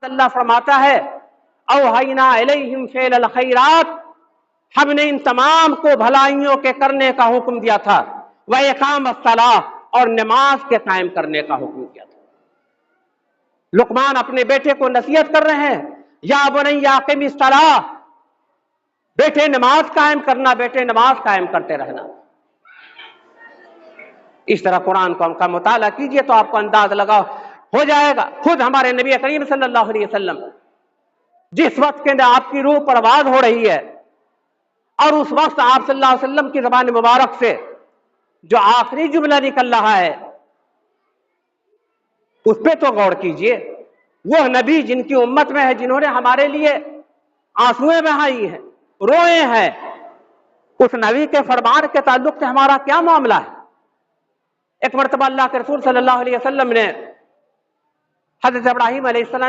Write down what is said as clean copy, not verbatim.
अल्लाह फरमाता है औहयना इलैहिम फ़िअल खैरात, हमने इन तमाम को भलाइयों के करने का हुक्म दिया था, व इकामत सलाह, और नमाज के कायम करने का हुक्म दिया था। लुकमान अपने बेटे को नसीहत कर रहे हैं, या बुनैया अक़िमिस सलाह, बेटे नमाज कायम करना, बेटे नमाज कायम करते रहना। इस तरह कुरान का मुताला कीजिए तो आपको अंदाज लगाओ हो जाएगा। खुद हमारे नबी करीम सल्लल्लाहु अलैहि वसल्लम जिस वक्त के अंदर आपकी रूह परवाज हो रही है और उस वक्त आप सल्लल्लाहु अलैहि वसल्लम की ज़बान मुबारक से जो आखिरी जुमला निकल रहा है उस पर तो गौर कीजिए। वह नबी जिनकी उम्मत में है, जिन्होंने हमारे लिए आंसुएं बहाई हैं, रोए हैं, उस नबी के फरमान के ताल्लुक से हमारा क्या मामला है। एक मरतबा अल्लाह के रसूल सल्लल्लाहु अलैहि वसल्लम ने हज़रत इब्राहीम अलैहिस्सलाम